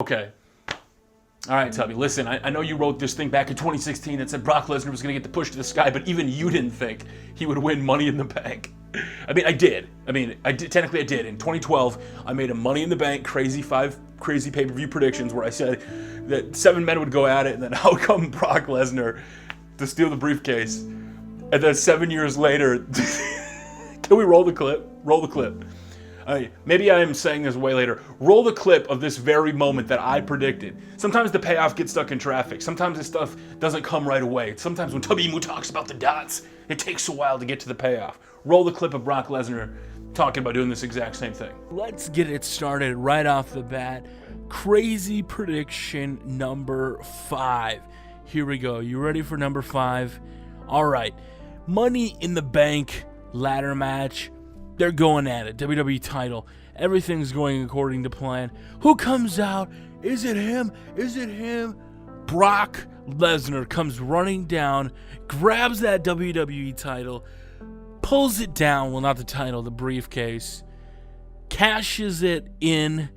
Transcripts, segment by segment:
Okay. All right, Tubby, listen, I know you wrote this thing back in 2016 that said Brock Lesnar was going to get the push to the sky, but even you didn't think he would win Money in the Bank. I mean, I did. Technically I did. In 2012, I made a Money in the Bank five crazy pay-per-view predictions where I said that 7 men would go at it, and then out come Brock Lesnar to steal the briefcase. And then 7 years later, can we roll the clip? Roll the clip. Maybe I am saying this way later. Roll the clip of this very moment that I predicted. Sometimes the payoff gets stuck in traffic. Sometimes this stuff doesn't come right away. Sometimes when WWE talks about the dots, it takes a while to get to the payoff. Roll the clip of Brock Lesnar talking about doing this exact same thing. Let's get it started right off the bat. Crazy prediction number 5. Here we go. You ready for number 5? All right. Money in the Bank ladder match. They're going at it. WWE title. Everything's going according to plan. Who comes out? Is it him? Is it him? Brock Lesnar comes running down, grabs that WWE title, pulls it down. Well, not the title, the briefcase. Cashes it in.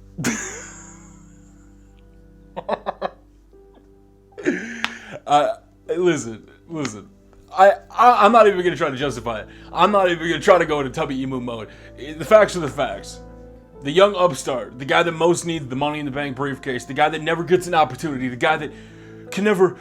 Listen. I'm not even going to try to justify it. I'm not even going to try to go into Tubby Emu mode. The facts are the facts. The young upstart, the guy that most needs the Money in the Bank briefcase, the guy that never gets an opportunity, the guy that can never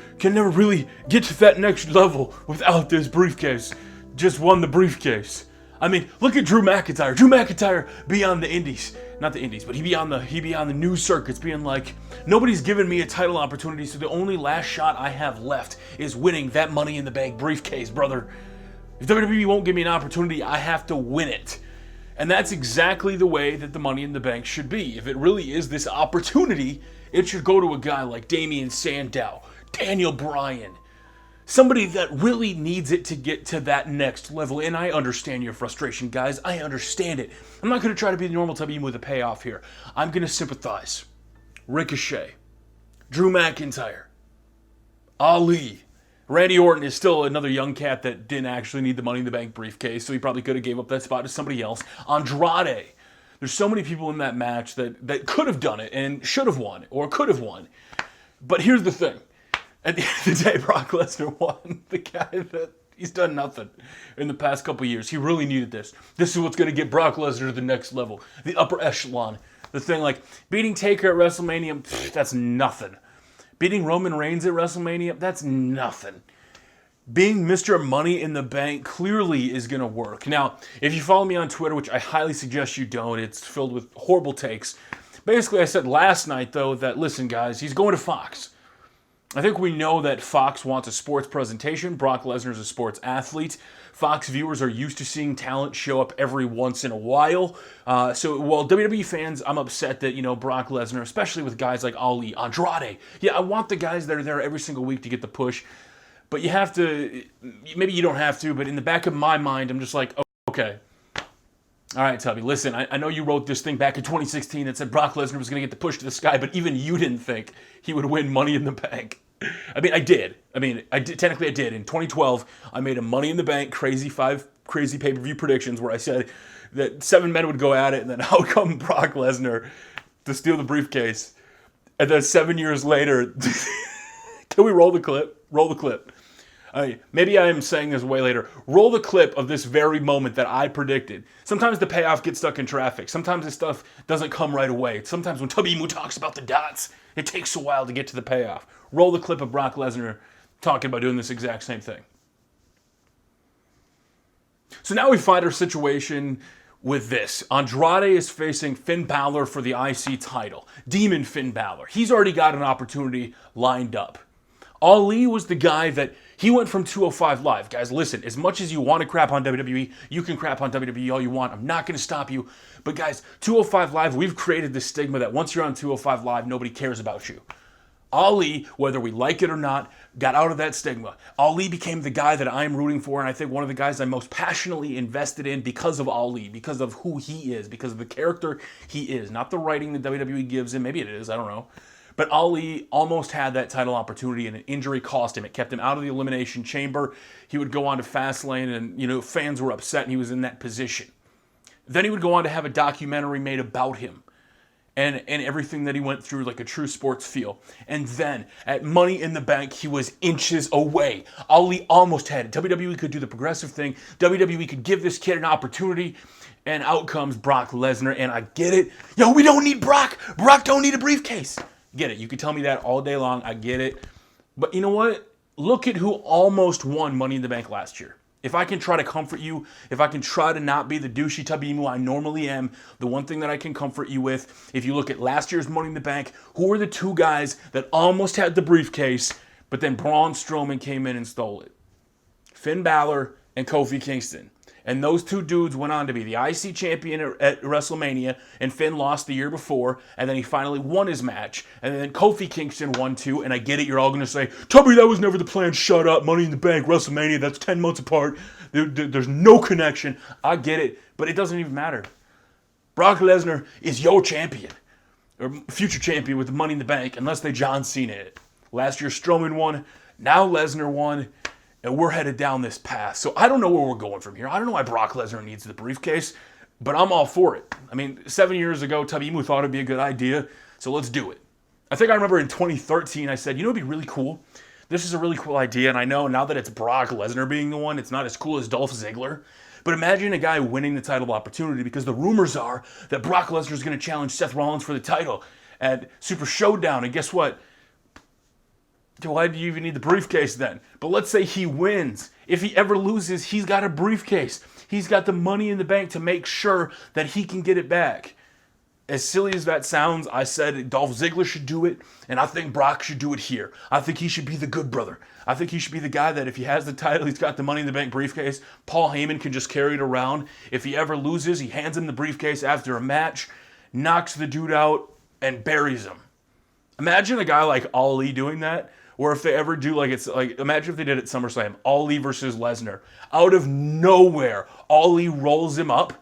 really get to that next level without this briefcase, just won the briefcase. I mean, look at Drew McIntyre. Drew McIntyre be on the indies. Not the indies, but he be on the news circuits being like, nobody's given me a title opportunity, so the only last shot I have left is winning that Money in the Bank briefcase, brother. If WWE won't give me an opportunity, I have to win it. And that's exactly the way that the Money in the Bank should be. If it really is this opportunity, it should go to a guy like Damian Sandow, Daniel Bryan, somebody that really needs it to get to that next level. And I understand your frustration, guys. I understand it. I'm not going to try to be the normal Tubby with a payoff here. I'm going to sympathize. Ricochet, Drew McIntyre, Ali. Randy Orton is still another young cat that didn't actually need the Money in the Bank briefcase, so he probably could have gave up that spot to somebody else. Andrade. There's so many people in that match that could have done it and should have won or could have won. But here's the thing. At the end of the day, Brock Lesnar won. The guy that he's done nothing in the past couple years. He really needed this. This is what's going to get Brock Lesnar to the next level. The upper echelon. The thing like beating Taker at WrestleMania, that's nothing. Beating Roman Reigns at WrestleMania, that's nothing. Being Mr. Money in the Bank clearly is going to work. Now, if you follow me on Twitter, which I highly suggest you don't, it's filled with horrible takes. Basically, I said last night, though, that, listen, guys, he's going to Fox. I think we know that Fox wants a sports presentation. Brock Lesnar is a sports athlete. Fox viewers are used to seeing talent show up every once in a while. So while WWE fans, I'm upset that, Brock Lesnar, especially with guys like Ali, Andrade. Yeah, I want the guys that are there every single week to get the push. But you have to, maybe you don't have to, but in the back of my mind, I'm just like, okay. All right, Tubby, listen, I know you wrote this thing back in 2016 that said Brock Lesnar was going to get the push to the sky, but even you didn't think he would win Money in the Bank. I did. Technically I did. In 2012, I made a Money in the Bank five crazy pay-per-view predictions where I said that 7 men would go at it, and then out come Brock Lesnar to steal the briefcase. And then 7 years later, can we roll the clip? Roll the clip. Maybe I am saying this way later. Roll the clip of this very moment that I predicted. Sometimes the payoff gets stuck in traffic. Sometimes this stuff doesn't come right away. Sometimes when WWE talks about the dots, it takes a while to get to the payoff. Roll the clip of Brock Lesnar talking about doing this exact same thing. So now we find our situation with this. Andrade is facing Finn Balor for the IC title. Demon Finn Balor. He's already got an opportunity lined up. Ali was the guy that he went from 205 Live. Guys, listen, as much as you want to crap on WWE, you can crap on WWE all you want. I'm not going to stop you. But guys, 205 Live, we've created this stigma that once you're on 205 Live, nobody cares about you. Ali, whether we like it or not, got out of that stigma. Ali became the guy that I'm rooting for, and I think one of the guys I'm most passionately invested in because of Ali, because of who he is, because of the character he is. Not the writing that WWE gives him. Maybe it is, I don't know. But Ali almost had that title opportunity, and an injury cost him. It kept him out of the Elimination Chamber. He would go on to Fastlane, and fans were upset, and he was in that position. Then he would go on to have a documentary made about him. and everything that he went through, like a true sports feel. And then at Money in the Bank, he was inches away. Ali almost had it. WWE could do the progressive thing. WWE could give this kid an opportunity. And out comes Brock Lesnar, and I get it. Yo, we don't need Brock. Brock don't need a briefcase. Get it. You can tell me that all day long. I get it. But you know what? Look at who almost won Money in the Bank last year. If I can try to comfort you, if I can try to not be the douchey Tabimu I normally am, the one thing that I can comfort you with, if you look at last year's Money in the Bank, who were the two guys that almost had the briefcase, but then Braun Strowman came in and stole it? Finn Balor and Kofi Kingston. And those two dudes went on to be the IC champion at WrestleMania, and Finn lost the year before, and then he finally won his match, and then Kofi Kingston won too, and I get it, you're all going to say, Tubby, that was never the plan, shut up, Money in the Bank, WrestleMania, that's 10 months apart, there's no connection. I get it, but it doesn't even matter. Brock Lesnar is your champion, or future champion with the Money in the Bank, unless they John Cena it. Last year Strowman won, now Lesnar won, and we're headed down this path. So I don't know where we're going from here. I don't know why Brock Lesnar needs the briefcase, but I'm all for it. I mean, 7 years ago, Tabimu thought it'd be a good idea, so let's do it. I think I remember in 2013, I said, you know, it'd be really cool. This is a really cool idea, and I know now that it's Brock Lesnar being the one, it's not as cool as Dolph Ziggler. But imagine a guy winning the title opportunity, because the rumors are that Brock Lesnar is going to challenge Seth Rollins for the title at Super Showdown, and guess what? Why do you even need the briefcase then? But let's say he wins. If he ever loses, he's got a briefcase. He's got the Money in the Bank to make sure that he can get it back. As silly as that sounds, I said Dolph Ziggler should do it, and I think Brock should do it here. I think he should be the good brother. I think he should be the guy that if he has the title, he's got the Money in the Bank briefcase. Paul Heyman can just carry it around. If he ever loses, he hands him the briefcase after a match, knocks the dude out, and buries him. Imagine a guy like Ali doing that. Or if they ever do, imagine if they did it at SummerSlam, Ali versus Lesnar. Out of nowhere, Ali rolls him up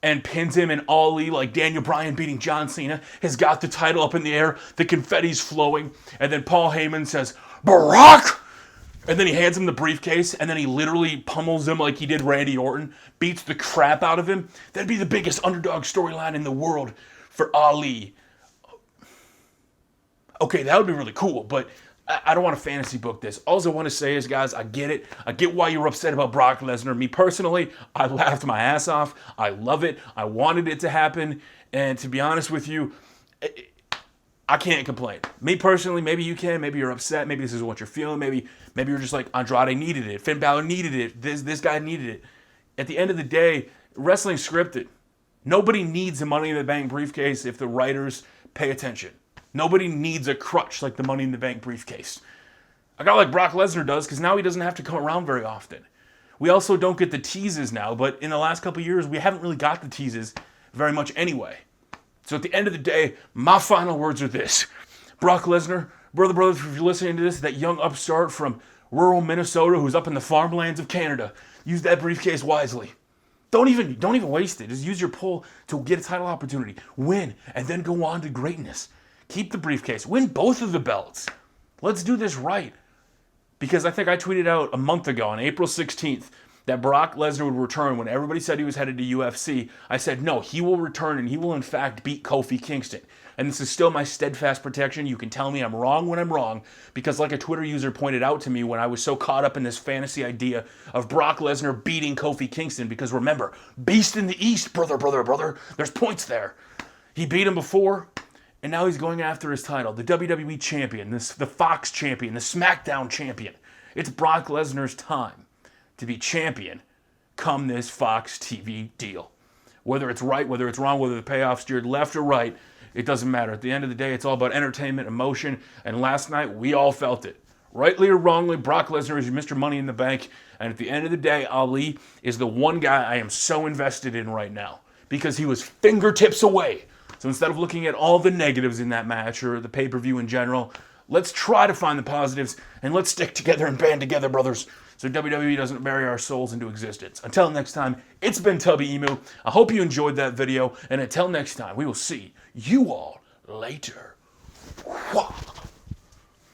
and pins him, and Ali, like Daniel Bryan beating John Cena, has got the title up in the air, the confetti's flowing, and then Paul Heyman says, Barack! And then he hands him the briefcase, and then he literally pummels him like he did Randy Orton, beats the crap out of him. That'd be the biggest underdog storyline in the world for Ali. Okay, that would be really cool, but I don't want to fantasy book this. All I want to say is, guys, I get it. I get why you're upset about Brock Lesnar. Me personally, I laughed my ass off. I love it. I wanted it to happen. And to be honest with you, I can't complain. Me personally, maybe you can. Maybe you're upset. Maybe this is what you're feeling. Maybe you're just like, Andrade needed it. Finn Balor needed it. This guy needed it. At the end of the day, wrestling's scripted. Nobody needs a Money in the Bank briefcase if the writers pay attention. Nobody needs a crutch like the Money in the Bank briefcase. A guy like Brock Lesnar does, because now he doesn't have to come around very often. We also don't get the teases now, but in the last couple of years, we haven't really got the teases very much anyway. So at the end of the day, my final words are this. Brock Lesnar, brother, if you're listening to this, that young upstart from rural Minnesota who's up in the farmlands of Canada, use that briefcase wisely. Don't even waste it. Just use your pull to get a title opportunity. Win, and then go on to greatness. Keep the briefcase. Win both of the belts. Let's do this right. Because I think I tweeted out a month ago on April 16th that Brock Lesnar would return when everybody said he was headed to UFC. I said, no, he will return and he will in fact beat Kofi Kingston. And this is still my steadfast protection. You can tell me I'm wrong when I'm wrong, because like a Twitter user pointed out to me when I was so caught up in this fantasy idea of Brock Lesnar beating Kofi Kingston, because remember, Beast in the East, brother, there's points there. He beat him before. And now he's going after his title, the WWE Champion, the Fox Champion, the SmackDown Champion. It's Brock Lesnar's time to be champion come this Fox TV deal. Whether it's right, whether it's wrong, whether the payoff steered left or right, it doesn't matter. At the end of the day, it's all about entertainment, emotion, and last night, we all felt it. Rightly or wrongly, Brock Lesnar is Mr. Money in the Bank, and at the end of the day, Ali is the one guy I am so invested in right now, because he was fingertips away. So instead of looking at all the negatives in that match or the pay-per-view in general, let's try to find the positives and let's stick together and band together, brothers, so WWE doesn't bury our souls into existence. Until next time, it's been Tubby Emu. I hope you enjoyed that video, and until next time, we will see you all later. Whoa.